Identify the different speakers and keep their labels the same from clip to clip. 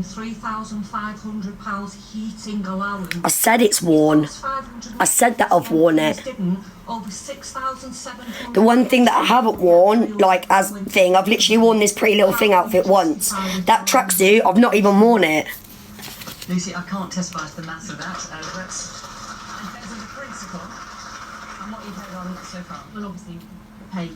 Speaker 1: claim £3,500 heating allowance.
Speaker 2: I said it's worn. I said that I've worn it.
Speaker 1: Over 6,700.
Speaker 2: The one thing that I haven't worn, like as thing, I've literally worn this Pretty Little Thing outfit once. That tracksuit, I've not even worn it.
Speaker 3: Lucy, I can't testify to the maths of that. That's in terms of the principle and what you've heard on so far.
Speaker 4: Well, obviously, pay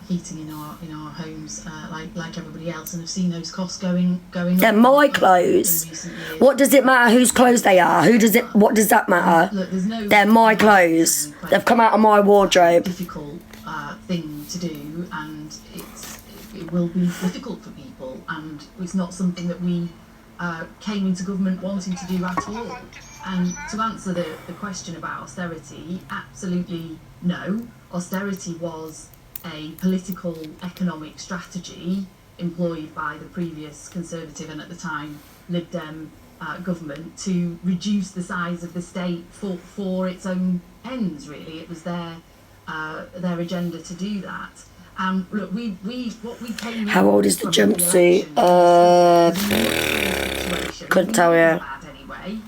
Speaker 4: heating in our homes like everybody else, and have seen those costs going
Speaker 2: They're
Speaker 4: up
Speaker 2: my clothes. What does it matter whose clothes they are? What does that matter?
Speaker 4: Look,
Speaker 2: They're my clothes. They've come out of my wardrobe.
Speaker 4: Difficult thing to do, and it will be difficult for people, and it's not something that we came into government wanting to do at all. And to answer the question about austerity, absolutely no. Austerity was a political economic strategy employed by the previous Conservative and at the time Lib Dem government to reduce the size of the state for its own ends. Really, it was their agenda to do that. Look, what we came.
Speaker 2: How old is the jumpsuit? Couldn't tell you.
Speaker 4: Anyway.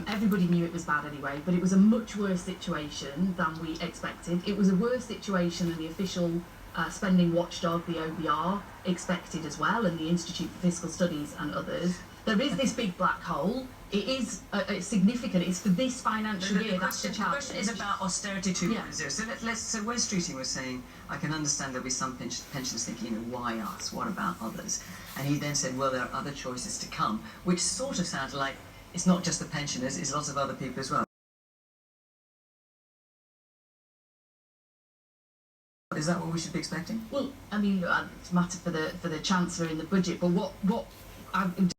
Speaker 4: Everybody knew it was bad anyway, but it was a much worse situation than we expected. It was a worse situation than the official spending watchdog, the OBR, expected as well, and the Institute for Fiscal Studies and others. There is this big black hole. It is it's significant. It's for this financial year. That's the challenge.
Speaker 3: The question is about austerity 2.0.
Speaker 4: Yeah.
Speaker 3: So Wes Streeting was saying, I can understand there'll be some pensioners thinking, why us? What about others? And he then said, well, there are other choices to come, which sort of sounded like it's not just the pensioners, it's lots of other people as well. Is that what we should be expecting?
Speaker 4: Well, I mean, it's a matter for the Chancellor in the budget, but what I'm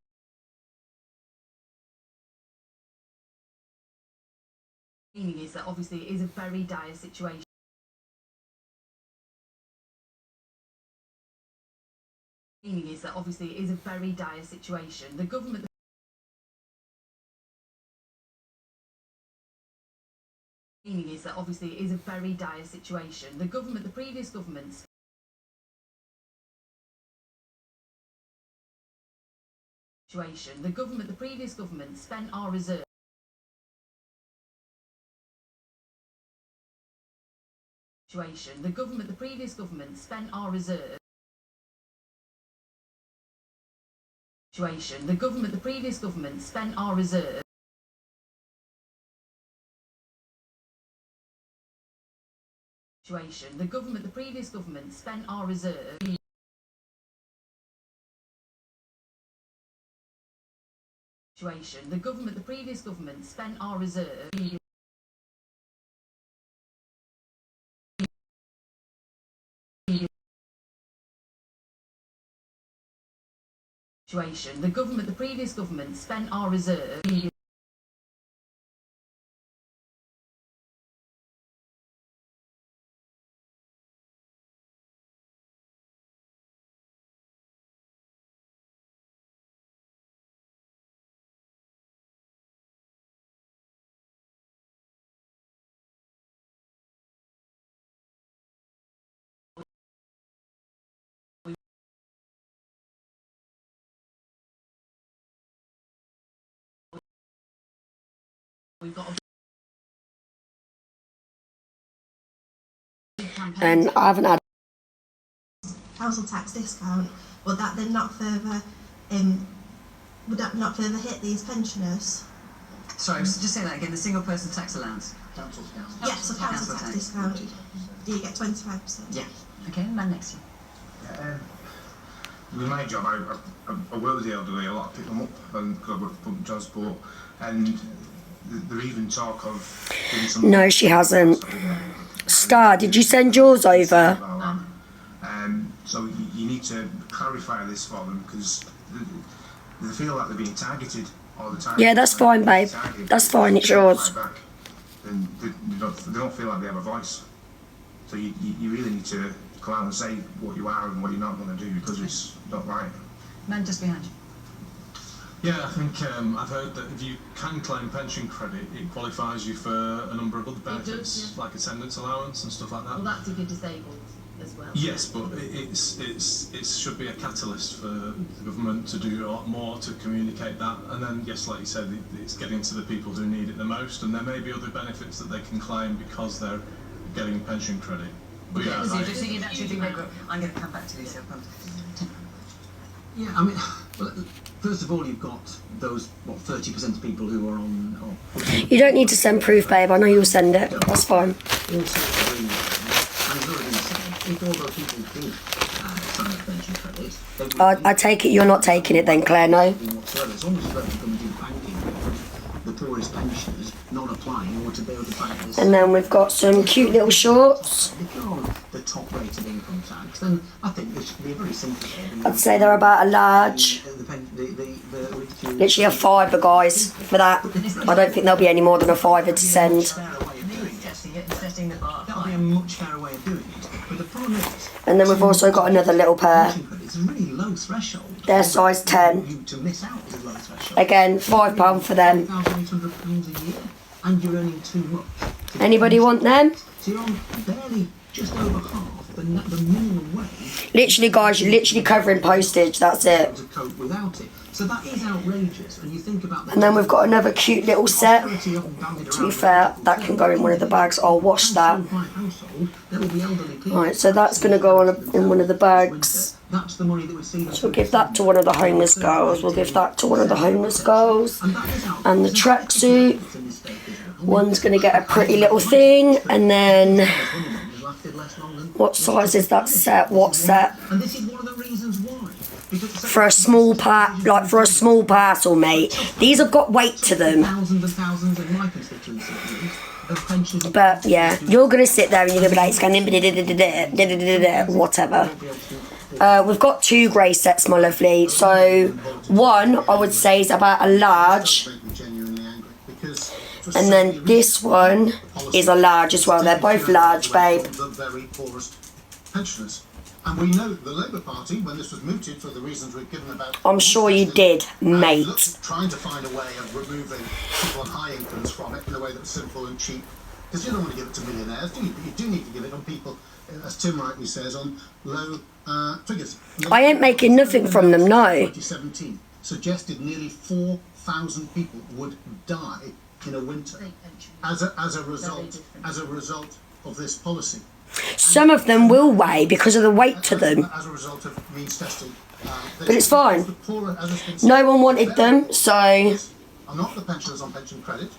Speaker 4: meaning is that obviously it is a very dire situation. Meaning is that obviously it is a very dire situation. The government. Meaning is that obviously it is a very dire situation. The previous government's situation. The previous government spent our reserves. Situation. The previous government spent our reserves. Situation. The previous government spent our reserves. Situation. The previous government spent our reserve. Situation. The previous government spent our reserve. Situation. The previous government spent our reserve. We've got
Speaker 2: And I haven't had
Speaker 5: council tax discount. Would that then not further hit these pensioners?
Speaker 3: Sorry, just say that again. The single person tax allowance.
Speaker 5: Yes, so council tax discount. Do you get 25%?
Speaker 3: Yeah. Okay, man next to you.
Speaker 6: With my job, I work with the elderly a lot. I pick them up and I work for public transport, and there even talk of doing some.
Speaker 2: No, she hasn't. Star, did you send yours over?
Speaker 6: So you need to clarify this for them, because they feel like they're being targeted all the time.
Speaker 2: Yeah, that's fine, babe. That's fine, it's yours.
Speaker 6: And they don't feel like they have a voice. So you really need to come out and say what you are and what you're not going to do, because it's not right.
Speaker 3: Man just behind you.
Speaker 7: Yeah, I think I've heard that if you can claim pension credit, it qualifies you for a number of other benefits,
Speaker 4: does, yeah.
Speaker 7: like attendance allowance and stuff like that.
Speaker 4: Well, that's if you're disabled as well.
Speaker 7: Yes, but it should be a catalyst for the government to do a lot more to communicate that, and then yes, like you said, it's getting to the people who need it the most, and there may be other benefits that they can claim because they're getting pension credit. But yeah,
Speaker 3: Lucy, just thinking that, I'm going to come back to Lucy.
Speaker 8: Yeah, I mean, well, first of all, you've got those 30% of people who are on.
Speaker 2: You don't need to send proof, babe. I know you'll send it. That's fine.
Speaker 8: Also, if all those people did sign up pension credit,
Speaker 2: I take it you're not taking it then, Claire, no?
Speaker 8: Whatsoever. It's almost like going to do banking. The poorest pensioners not applying or to be able to bank this.
Speaker 2: And then we've got some cute little shorts.
Speaker 8: If you're on the top rate of income tax, then I think this should be a very simple.
Speaker 2: I'd say they're about a large. Literally a fiver, guys, for that. I don't think there'll be any more than a fiver to send.
Speaker 8: That'll be a much fairer way of doing it. But the problem is,
Speaker 2: And then we've also got another little pair.
Speaker 8: it's a really low threshold.
Speaker 2: They're size 10.
Speaker 8: You to miss out is a low threshold.
Speaker 2: Again, £5 for them.
Speaker 8: £1,800 a year, and you're earning too much.
Speaker 2: Anybody want them?
Speaker 8: So you're on barely just over half the minimum wage.
Speaker 2: Literally, guys, you're literally covering postage. That's it.
Speaker 8: To cope without it. So that is outrageous when you think about.
Speaker 2: And then we've got another cute little set. To be fair, that can go in one of the bags. I'll wash that. Right, so that's going to go on in one of the bags.
Speaker 8: That's the money that we're seeing.
Speaker 2: So we'll give that to one of the homeless girls. We'll give that to one of the homeless girls. And the tracksuit. One's going to get a pretty little thing. And then, what size is that set? What set?
Speaker 8: And this is one of the reasons why.
Speaker 2: For a small like for a small parcel, mate. These have got weight to them.
Speaker 8: Thousands and thousands of my constituency of pensions.
Speaker 2: But yeah, you're gonna sit there and you're gonna be like, scanning, whatever. We've got 2 grey sets, my lovely. So one, I would say, is about a large, and then this one is a large as well. They're both large, babe.
Speaker 9: The very poorest pensioners. And we know the Labour Party, when this was mooted for the reasons we've given about...
Speaker 2: I'm sure you did, mate.
Speaker 9: Trying to find a way of removing people on high incomes from it in a way that's simple and cheap. Because you don't want to give it to millionaires, do you? But you do need to give it on people, as Tim rightly says, on low figures.
Speaker 2: I ain't making nothing from them, no.
Speaker 9: 2017 suggested nearly 4,000 people would die in a winter as a result of this policy.
Speaker 2: Some of them will weigh because of the weight to them.
Speaker 9: As a result of means testing.
Speaker 2: But it's fine. No one wanted them, so
Speaker 9: Are not the pensioners on pension credit.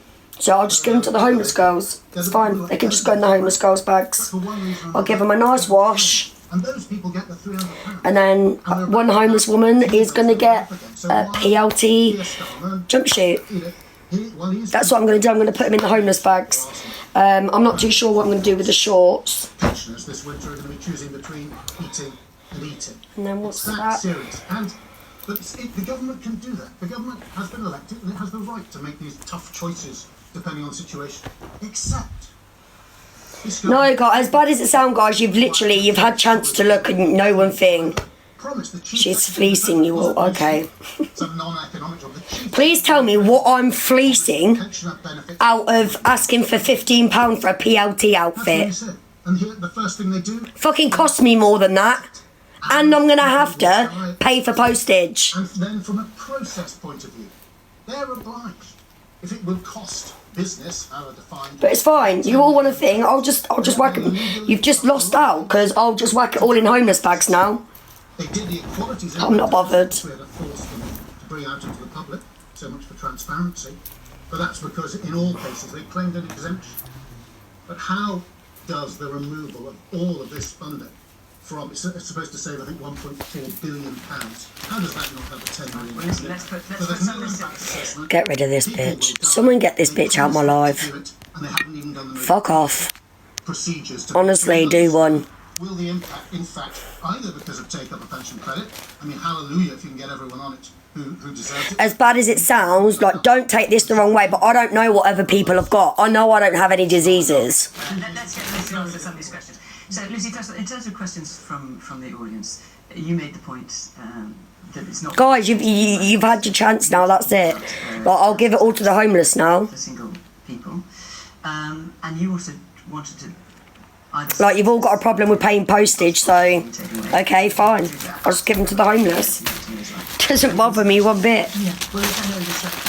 Speaker 2: I'll just give them to the homeless girls. It's fine. They can just go in the homeless girls' bags. I'll give them a nice wash.
Speaker 9: And those people get the £300.
Speaker 2: And then one homeless woman is going to get a PLT jumpsuit. That's what I'm going to do. I'm going to put them in the homeless bags. I'm not too sure what I'm going to do with the shorts.
Speaker 9: Pensioners this winter are going to be choosing between eating and eating.
Speaker 2: And then what's
Speaker 9: It's
Speaker 2: that?
Speaker 9: serious. But the government can do that. The government has been elected and it has the right to make these tough choices depending on the situation. Except...
Speaker 2: No, guys, as bad as it sounds, guys, you've had chance to look and know one thing. She's fleecing you all, okay. Please tell me what I'm fleecing out of asking for £15 for a PLT outfit.
Speaker 9: And here, the first thing they do...
Speaker 2: Fucking cost me more than that. And I'm going to have to pay for postage.
Speaker 9: And then from a process point of view, they're obliged. If it will cost business, how defined...
Speaker 2: But it's fine. You all want a thing. I'll just whack it. You've just lost out because I'll just whack it all in homeless bags now.
Speaker 9: They did the equalities...
Speaker 2: I'm not bothered.
Speaker 9: We had to force them to bring out into the public. So much for transparency. But that's because in all cases they claimed an exemption. But how does the removal of all of this funding from, it's supposed to save, I think, £1.4 billion. How does that not have a 10 million?
Speaker 3: Let's put some of this.
Speaker 2: Get rid of this bitch. Someone get this bitch out my life. Fuck off. Honestly, do one.
Speaker 9: Will the impact, in fact, either because of take up a pension credit, I mean, hallelujah if you can get everyone on it who deserves it.
Speaker 2: As bad as it sounds, like, don't take this the wrong way, but I don't know what other people have got. I know I don't have any diseases.
Speaker 3: Let's answer some of these questions. So, Lucy, in terms of questions from the audience, you made the point that it's not...
Speaker 2: Guys, you've had your chance now, that's it. Like, I'll give it all to the homeless now.
Speaker 3: For single people. And you also wanted to
Speaker 2: Like, you've all got a problem with paying postage, so, okay, fine. I'll just give them to the homeless. Doesn't bother me one bit.
Speaker 4: Yeah, well, I know the sector